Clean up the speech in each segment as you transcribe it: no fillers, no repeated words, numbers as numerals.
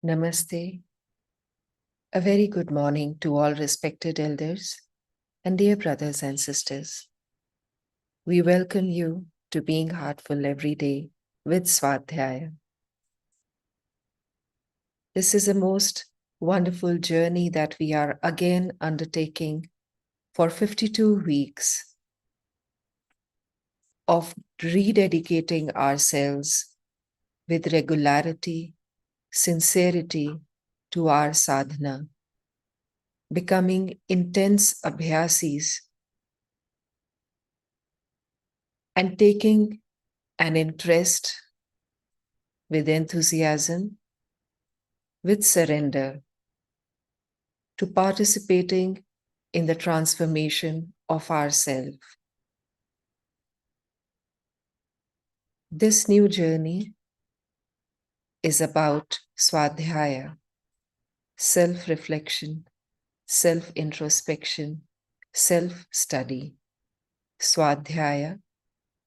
Namaste. A very good morning to all respected elders and dear brothers and sisters. We welcome you to being heartful every day with Swadhyaya. This is a most wonderful journey that we are again undertaking for 52 weeks of rededicating ourselves with regularity, sincerity to our sadhana, becoming intense abhyasis and taking an interest with enthusiasm, with surrender, to participating in the transformation of ourselves. This new journey is about Swadhyaya, self-reflection, self-introspection, self-study. Swadhyaya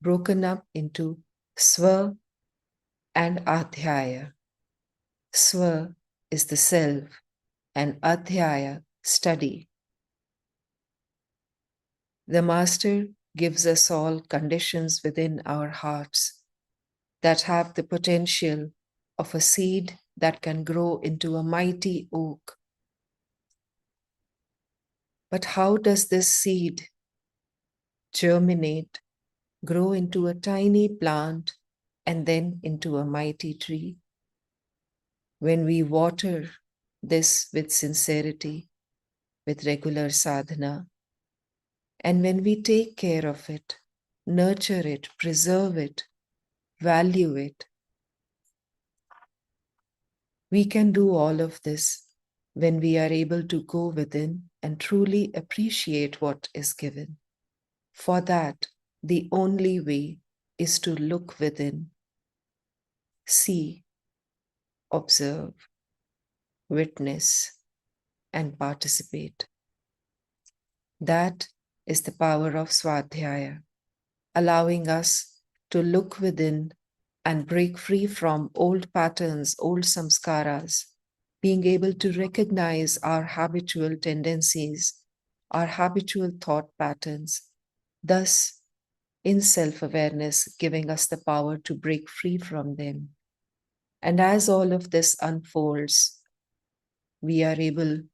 broken up into Swa and Adhyaya. Swa is the self and Adhyaya, study. The Master gives us all conditions within our hearts that have the potential of a seed that can grow into a mighty oak. But how does this seed germinate, grow into a tiny plant, and then into a mighty tree? When we water this with sincerity, with regular sadhana, and when we take care of it, nurture it, preserve it, value it, we can do all of this when we are able to go within and truly appreciate what is given. For that, the only way is to look within, see, observe, witness, and participate. That is the power of Swadhyaya, allowing us to look within and break free from old patterns, old samskaras, being able to recognize our habitual tendencies, our habitual thought patterns, thus in self-awareness giving us the power to break free from them. And as all of this unfolds, we are able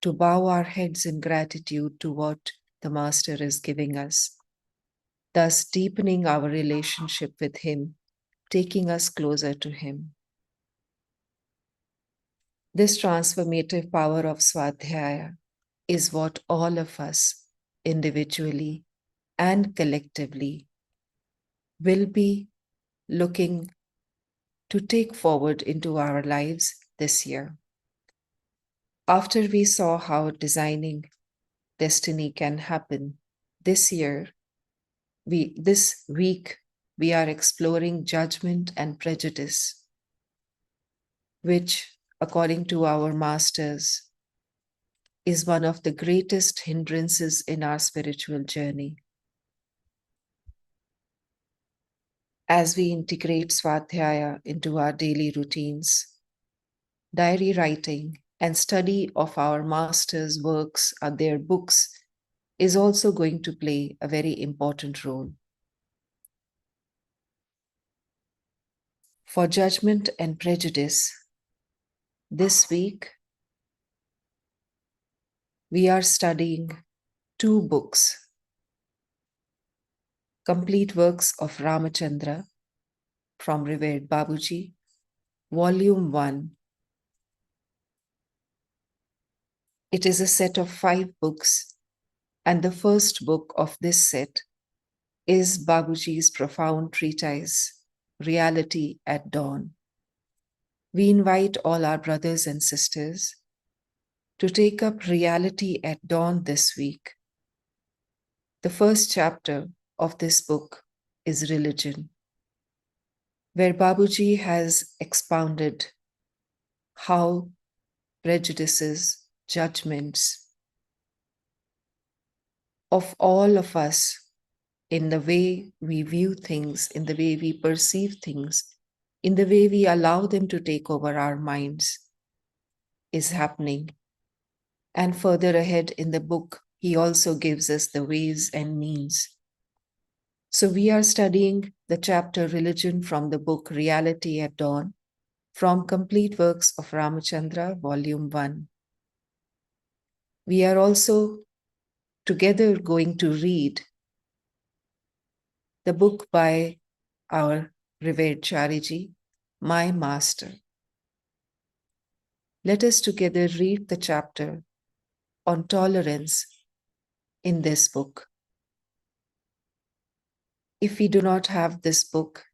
to bow our heads in gratitude to what the Master is giving us, thus deepening our relationship with Him, taking us closer to Him. This transformative power of Swadhyaya is what all of us, individually and collectively, will be looking to take forward into our lives this year. After we saw how designing destiny can happen, this week, we are exploring judgment and prejudice, which, according to our masters, is one of the greatest hindrances in our spiritual journey. As we integrate Swadhyaya into our daily routines, diary writing and study of our masters' works, their books, is also going to play a very important role. For judgment and prejudice, this week, we are studying 2 books, complete works of Ramachandra from revered Babuji, Volume 1. It is a set of 5 books, and the first book of this set is Babuji's profound treatise, Reality at Dawn. We invite all our brothers and sisters to take up Reality at Dawn this week. The first chapter of this book is Religion, where Babuji has expounded how prejudices, judgments of all of us in the way we view things, in the way we perceive things, in the way we allow them to take over our minds, is happening. And further ahead in the book, he also gives us the ways and means. So we are studying the chapter Religion from the book Reality at Dawn, from Complete Works of Ramachandra, Volume 1. We are also together going to read the book by our revered Chariji, My Master. Let us together read the chapter on tolerance in this book. If we do not have this book,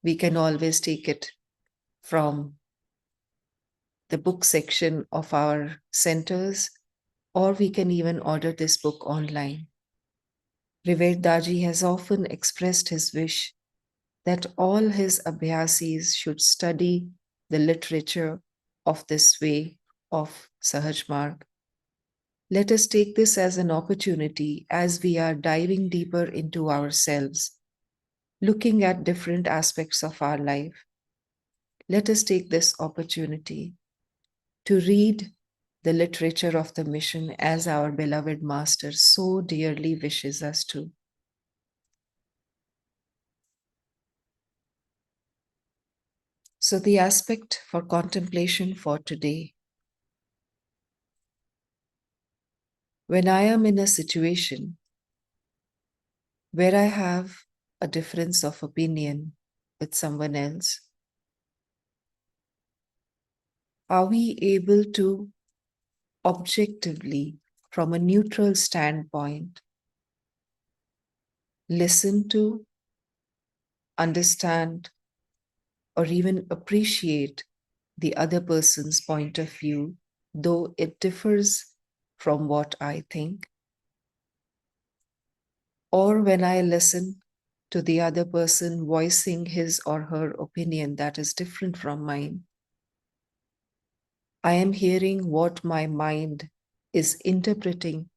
we can always take it from the book section of our centers, or we can even order this book online. Revered Daji has often expressed his wish that all his abhyasis should study the literature of this way of Sahaj Marg. Let us take this as an opportunity as we are diving deeper into ourselves, looking at different aspects of our life. Let us take this opportunity to read the literature of the mission as our beloved Master so dearly wishes us to. So the aspect for contemplation for today. When I am in a situation where I have a difference of opinion with someone else, are we able to objectively, from a neutral standpoint, listen to, understand, or even appreciate the other person's point of view, though it differs from what I think? Or when I listen to the other person voicing his or her opinion that is different from mine, I am hearing what my mind is interpreting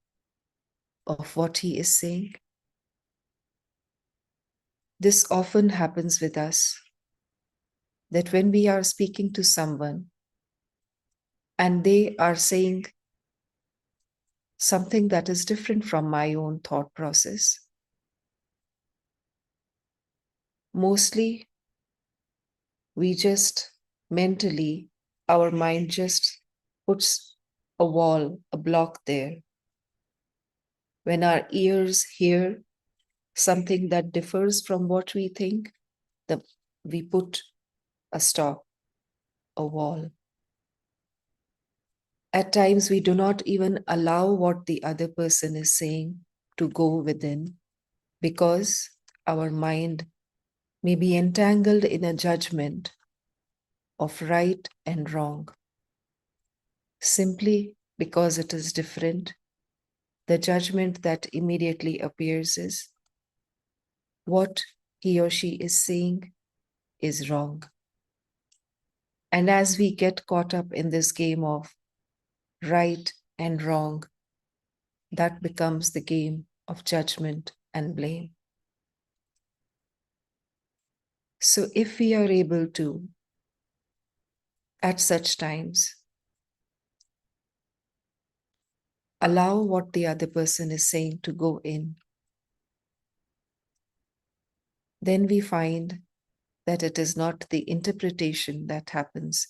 of what he is saying. This often happens with us, that when we are speaking to someone and they are saying something that is different from my own thought process, mostly we just mentally, our mind just puts a wall, a block there. When our ears hear something that differs from what we think, we put a stop, a wall. At times, we do not even allow what the other person is saying to go within, because our mind may be entangled in a judgment of right and wrong. Simply because it is different, the judgment that immediately appears is what he or she is saying is wrong. And as we get caught up in this game of right and wrong, that becomes the game of judgment and blame. So if we are able to, at such times, allow what the other person is saying to go in, then we find that it is not the interpretation that happens.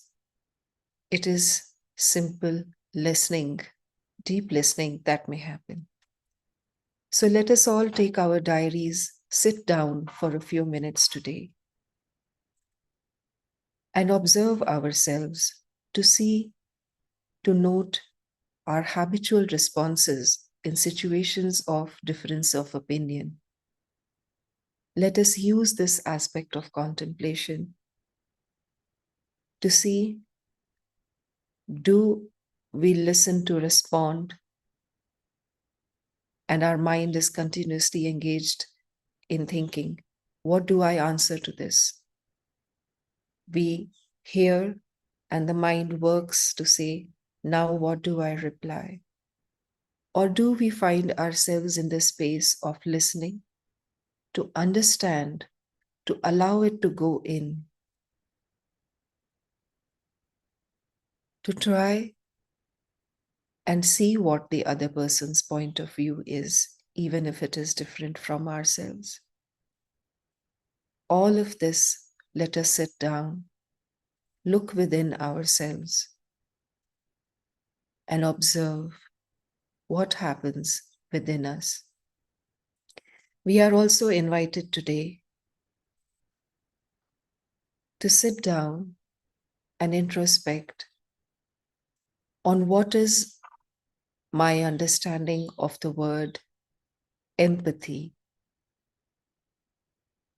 It is simple listening, deep listening that may happen. So let us all take our diaries, sit down for a few minutes today, and observe ourselves to see, to note our habitual responses in situations of difference of opinion. Let us use this aspect of contemplation to see, do we listen to respond, and our mind is continuously engaged in thinking, what do I answer to this? We hear and the mind works to say, now what do I reply? Or do we find ourselves in the space of listening, to understand, to allow it to go in, to try and see what the other person's point of view is, even if it is different from ourselves. All of this, let us sit down, look within ourselves, and observe what happens within us. We are also invited today to sit down and introspect on what is my understanding of the word empathy.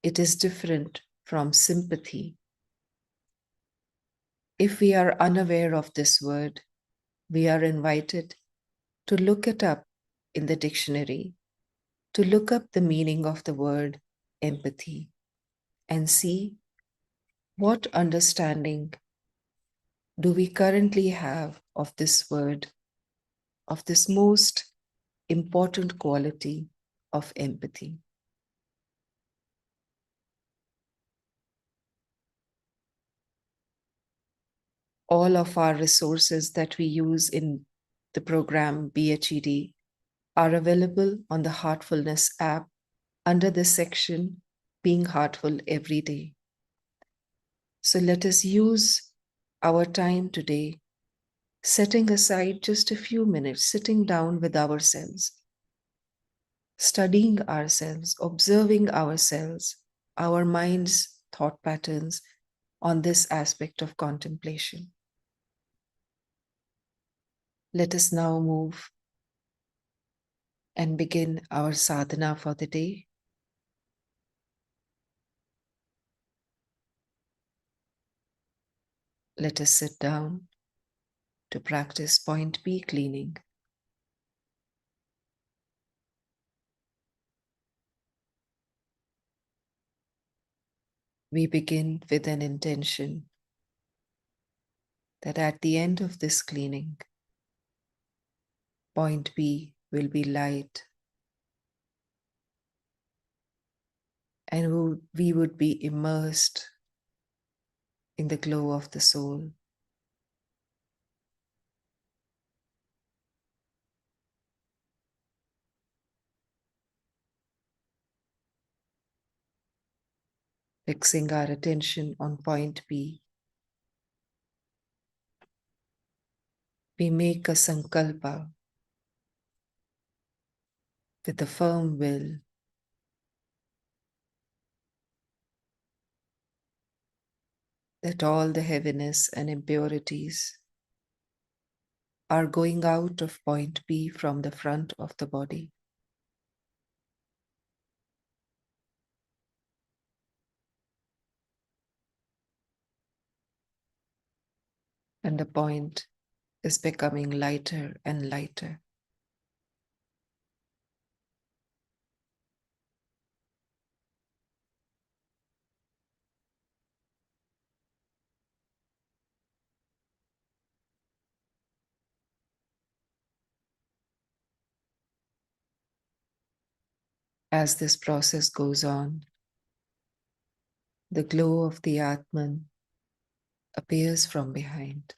It is different from sympathy. If we are unaware of this word, we are invited to look it up in the dictionary, to look up the meaning of the word empathy and see what understanding do we currently have of this word, of this most important quality of empathy. All of our resources that we use in the program BHED are available on the Heartfulness app under the section Being Heartful Every Day. So let us use our time today, setting aside just a few minutes, sitting down with ourselves, studying ourselves, observing ourselves, our mind's thought patterns on this aspect of contemplation. Let us now move and begin our sadhana for the day. Let us sit down to practice point B cleaning. We begin with an intention that at the end of this cleaning, point B will be light and we would be immersed in the glow of the soul. Fixing our attention on point B, we make a sankalpa with a firm will that all the heaviness and impurities are going out of point B from the front of the body. And the point is becoming lighter and lighter. As this process goes on, the glow of the Atman appears from behind.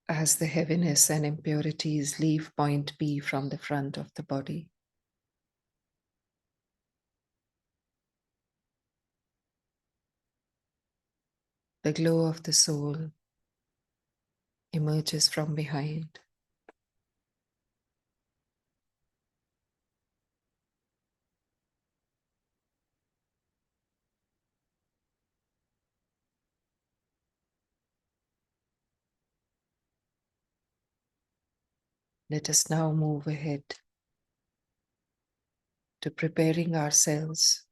as the heaviness and impurities leave point B from the front of the body. The glow of the soul emerges from behind. Let us now move ahead to preparing ourselves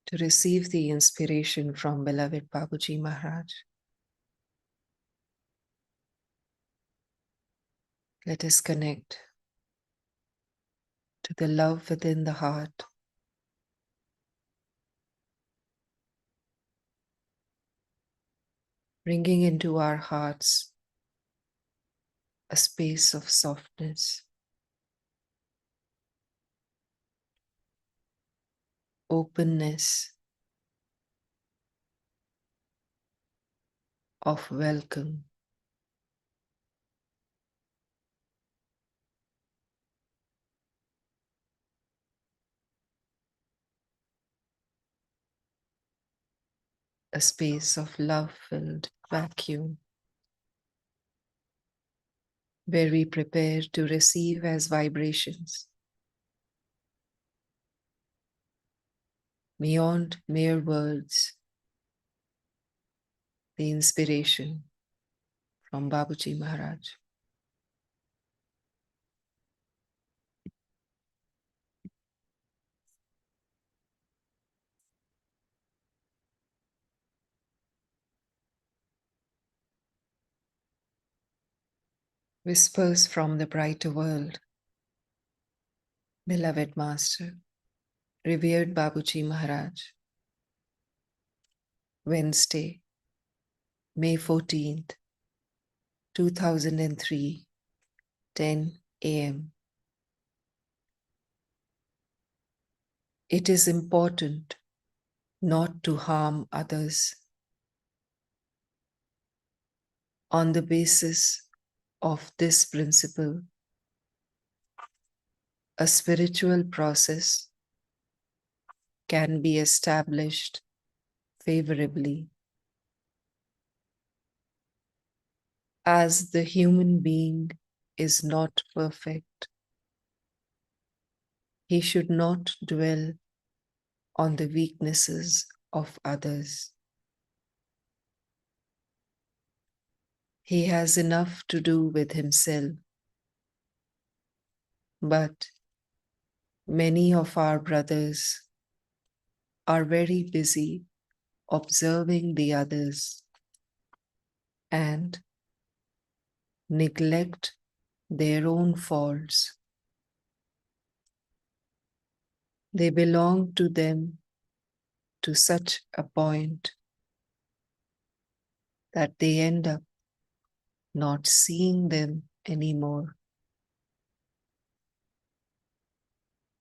to receive the inspiration from beloved Babuji Maharaj. Let us connect to the love within the heart, bringing into our hearts a space of softness, openness, of welcome. A space of love-filled vacuum where we prepare to receive as vibrations beyond mere words, the inspiration from Babuji Maharaj. Whispers from the brighter world. Beloved Master, revered Babuji Maharaj. Wednesday, May 14th, 2003, 10 a.m. It is important not to harm others on the basis of this principle. A spiritual process can be established favorably. As the human being is not perfect, he should not dwell on the weaknesses of others. He has enough to do with himself, but many of our brothers are very busy observing the others and neglect their own faults. They belong to them to such a point that they end up not seeing them anymore.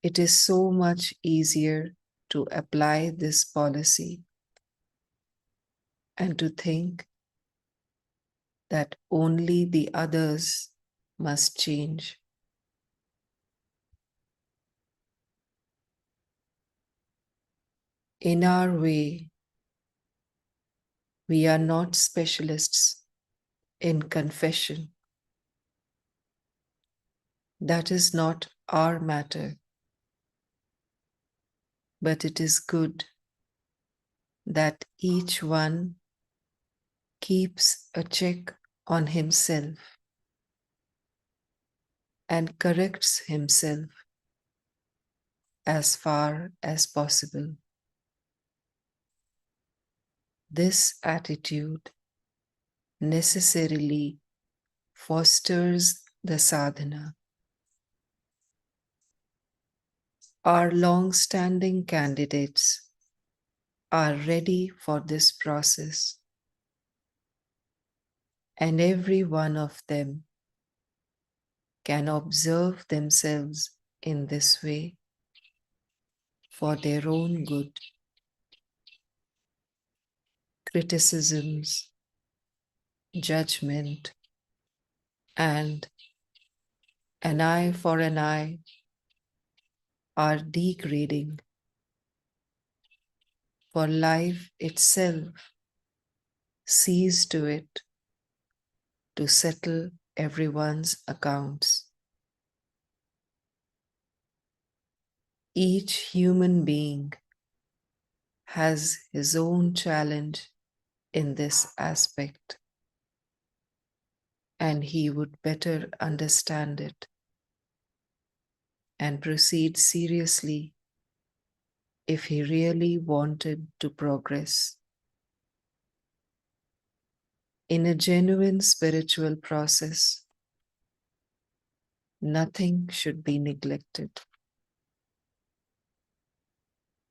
It is so much easier to apply this policy and to think that only the others must change. In our way, we are not specialists in confession. That is not our matter. But it is good that each one keeps a check on himself and corrects himself as far as possible. This attitude necessarily fosters the sadhana. Our long-standing candidates are ready for this process, and every one of them can observe themselves in this way for their own good. Criticisms, judgment, and an eye for an eye are degrading, for life itself sees to it to settle everyone's accounts. Each human being has his own challenge in this aspect, and he would better understand it and proceed seriously if he really wanted to progress. In a genuine spiritual process, nothing should be neglected.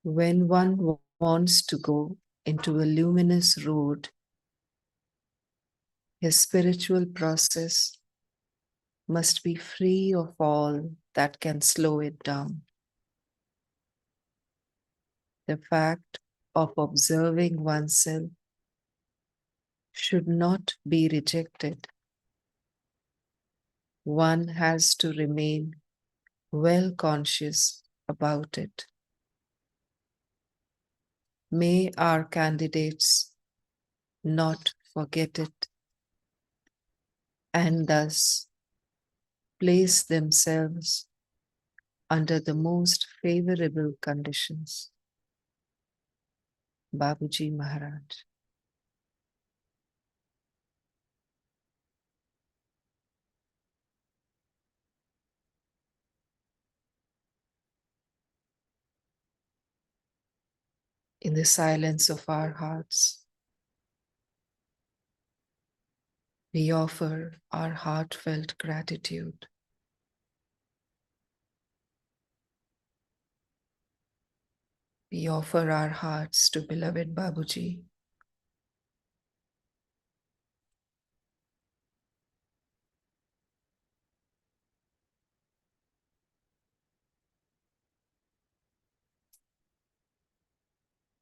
When one wants to go into a luminous road, his spiritual process must be free of all that can slow it down. The fact of observing oneself should not be rejected. One has to remain well conscious about it. May our candidates not forget it and thus place themselves under the most favorable conditions. Babuji Maharaj. In the silence of our hearts, we offer our heartfelt gratitude. We offer our hearts to beloved Babuji.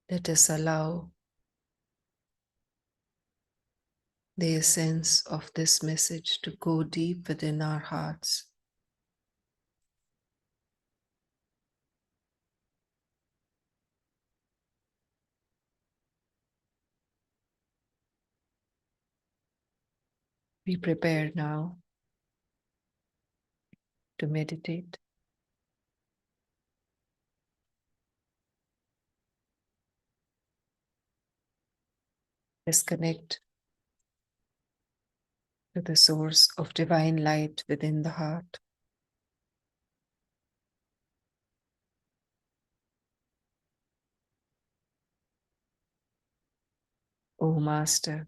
Let us allow the essence of this message to go deep within our hearts. Be prepared now to meditate. Let's connect to the source of divine light within the heart. O Master,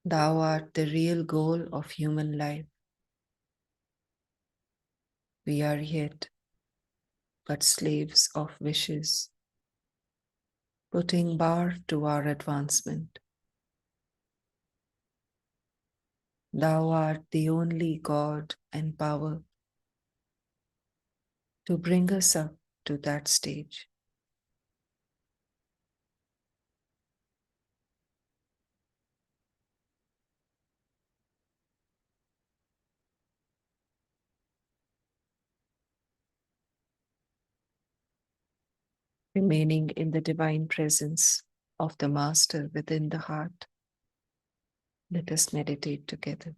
thou art the real goal of human life. We are yet but slaves of wishes, putting bar to our advancement. Thou art the only God and power to bring us up to that stage. Remaining in the divine presence of the Master within the heart, let us meditate together.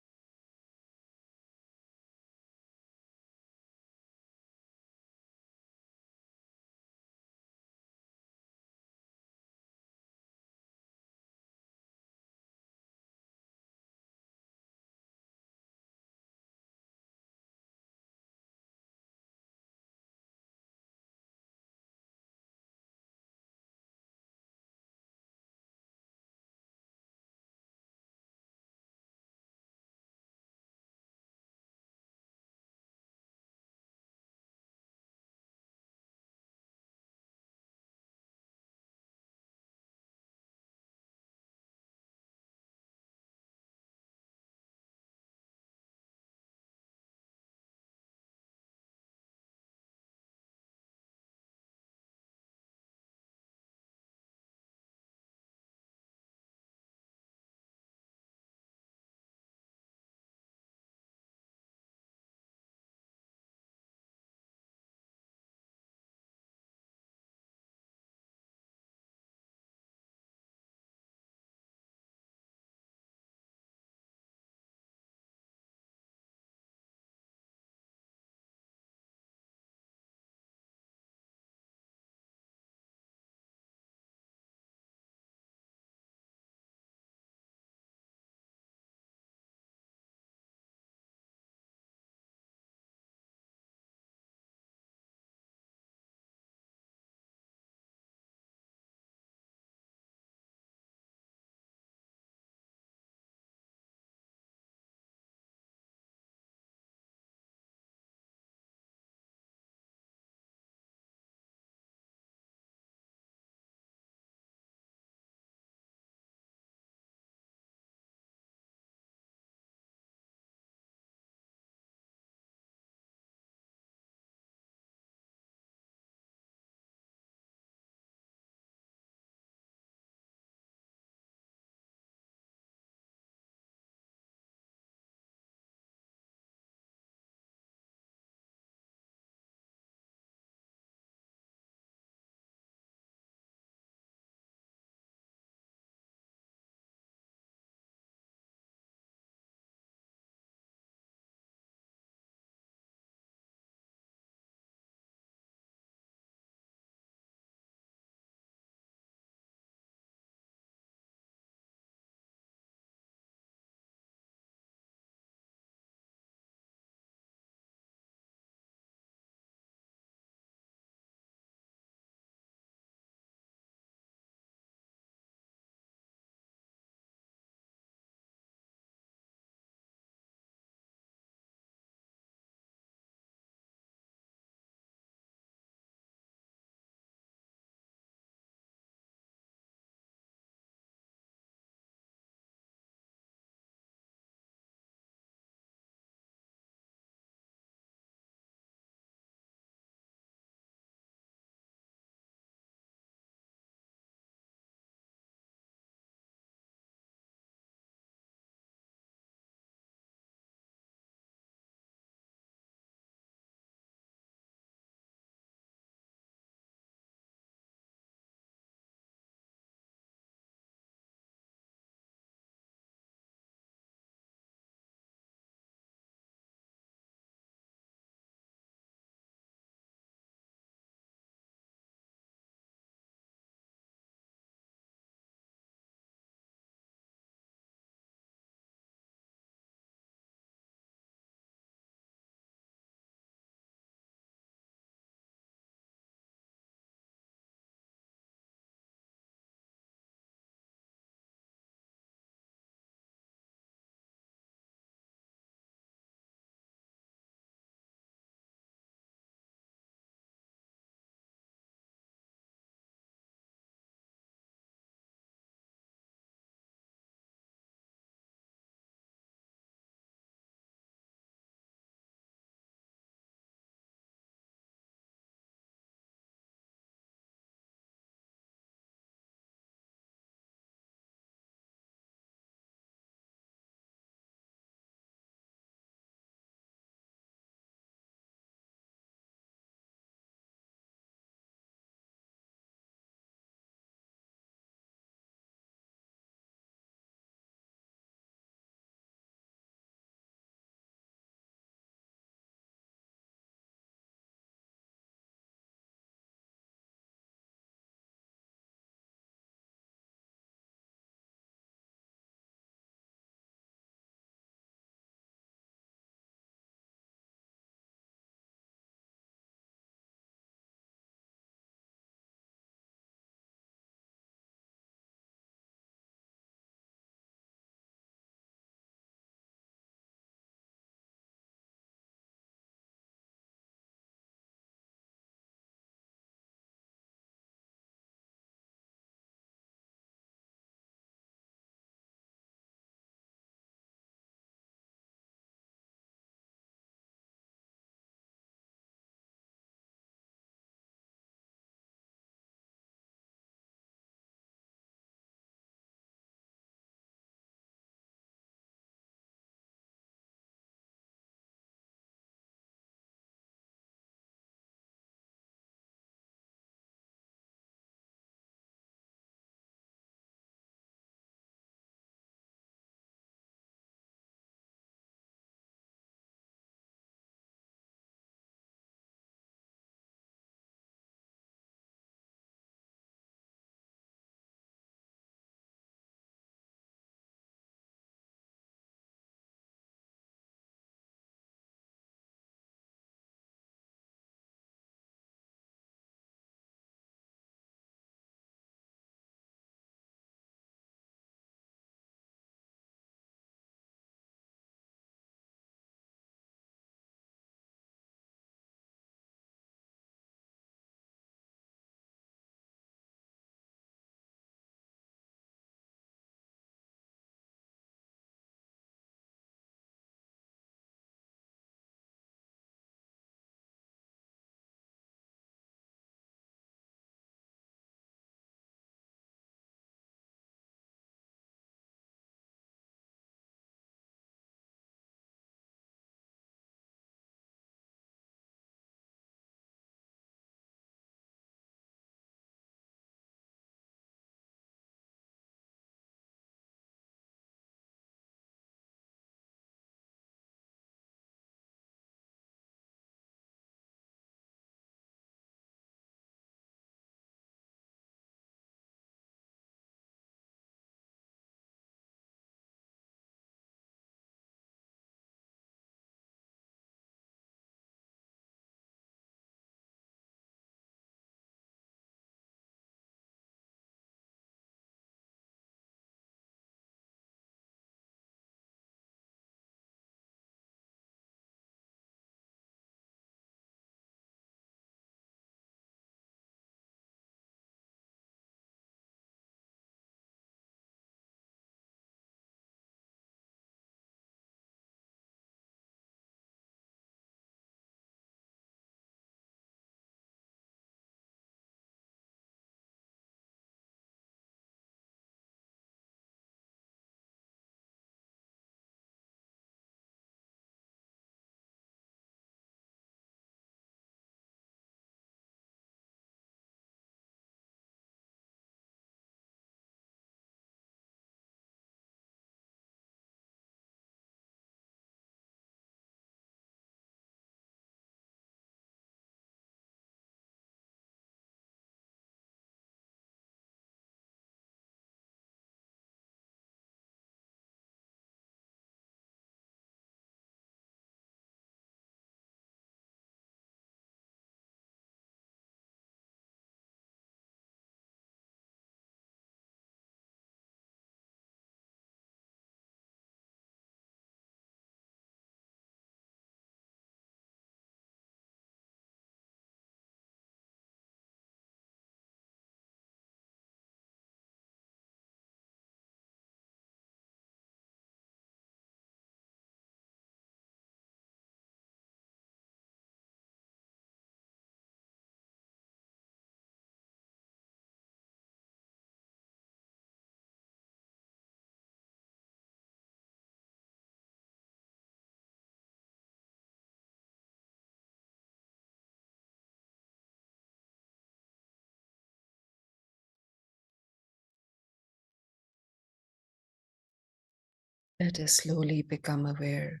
Let us slowly become aware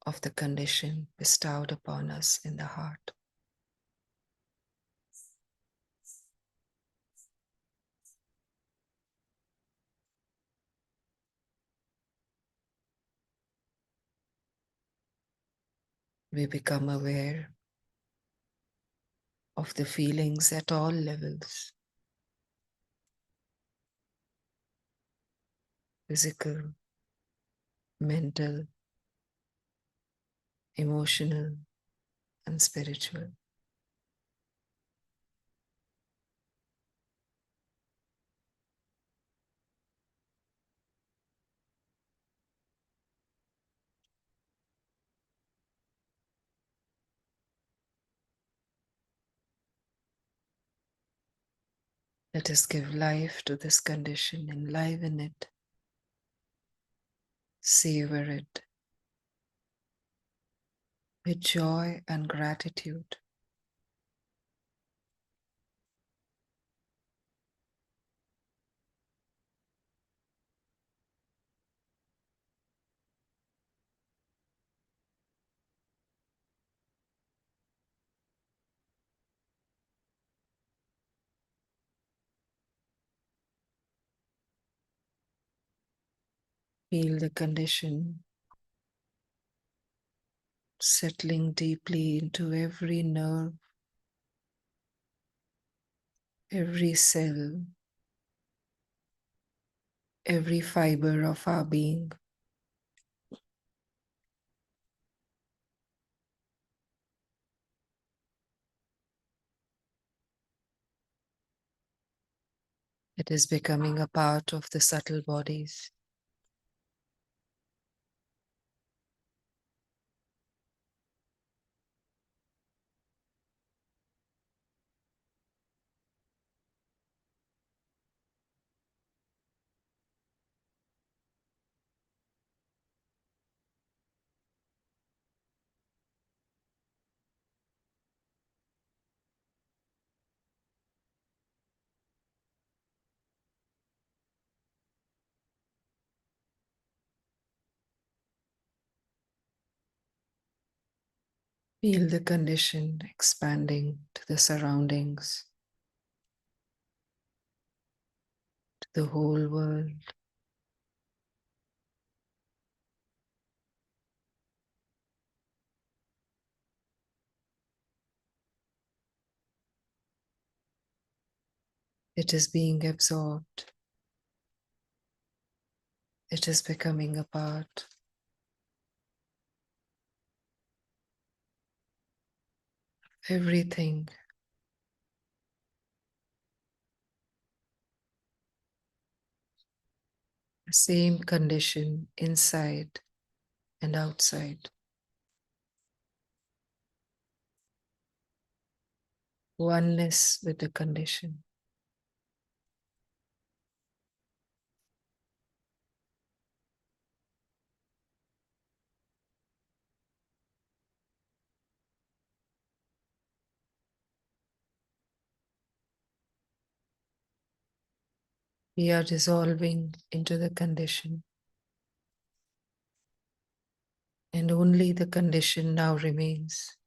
of the condition bestowed upon us in the heart. We become aware of the feelings at all levels: physical, mental, emotional, and spiritual. Let us give life to this condition, enliven it, savor it with joy and gratitude. Feel the condition settling deeply into every nerve, every cell, every fiber of our being. It is becoming a part of the subtle bodies. Feel the condition expanding to the surroundings, to the whole world. It is being absorbed. It is becoming a part. Everything. The same condition inside and outside. Oneness with the condition. We are dissolving into the condition, and only the condition now remains.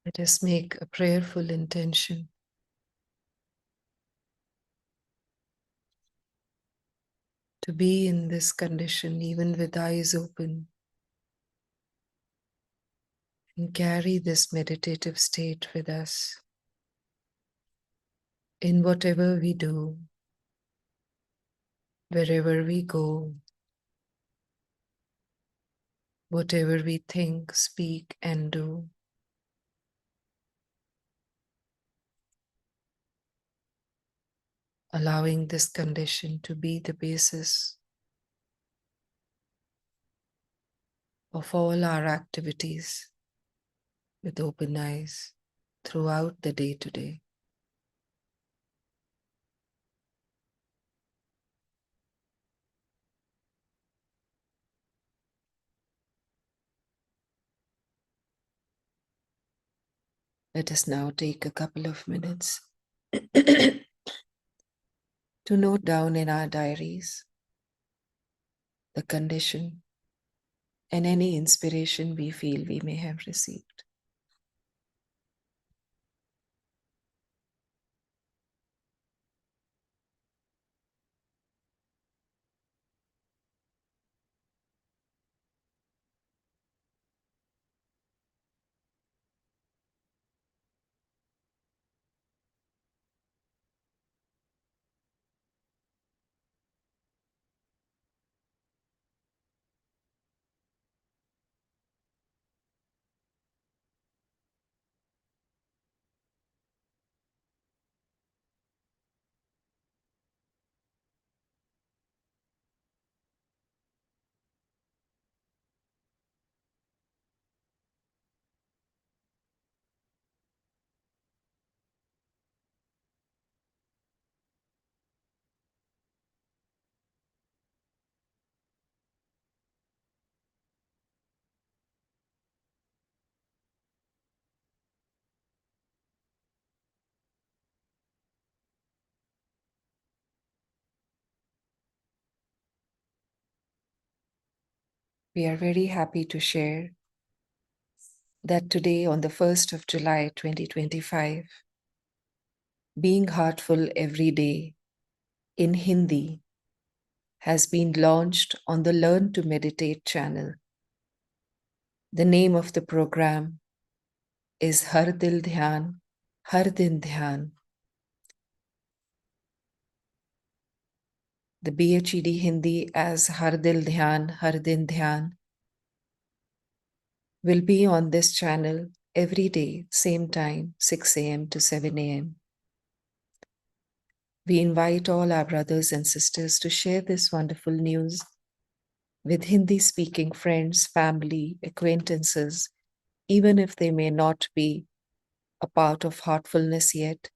Let us make a prayerful intention to be in this condition, even with eyes open, and carry this meditative state with us in whatever we do, wherever we go, whatever we think, speak, and do. Allowing this condition to be the basis of all our activities with open eyes throughout the day today. Let us now take a couple of minutes to note down in our diaries the condition and any inspiration we feel we may have received. We are very happy to share that today, on the 1st of July 2025, Being Heartful Every Day in Hindi has been launched on the Learn to Meditate channel. The name of the program is Har Dil Dhyan, Har Din Dhyan. The BHED Hindi as Har Dil Dhyan, Har Din Dhyan will be on this channel every day, same time, 6 a.m. to 7 a.m. We invite all our brothers and sisters to share this wonderful news with Hindi-speaking friends, family, acquaintances, even if they may not be a part of Heartfulness yet.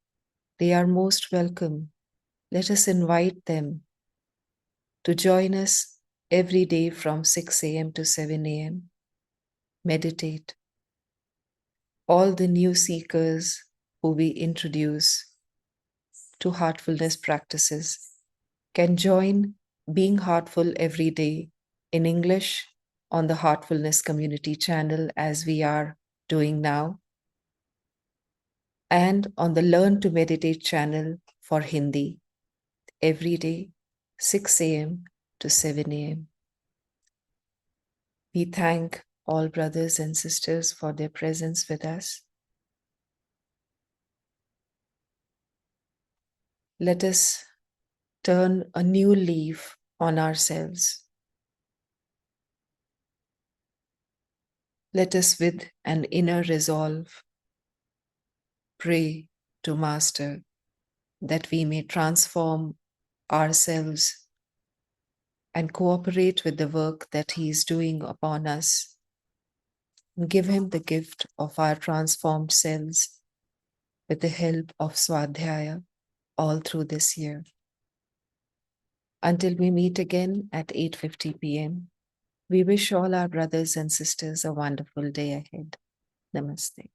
They are most welcome. Let us invite them to join us every day from 6 a.m. to 7 a.m. Meditate. All the new seekers who we introduce to heartfulness practices can join Being Heartful Every Day in English on the Heartfulness Community channel, as we are doing now, and on the Learn to Meditate channel for Hindi every day, 6 a.m. to 7 a.m. We thank all brothers and sisters for their presence with us. Let us turn a new leaf on ourselves. Let us, with an inner resolve, pray to Master that we may transform ourselves and cooperate with the work that He is doing upon us. And give Him the gift of our transformed selves with the help of Swadhyaya all through this year. Until we meet again at 8:50 p.m., we wish all our brothers and sisters a wonderful day ahead. Namaste.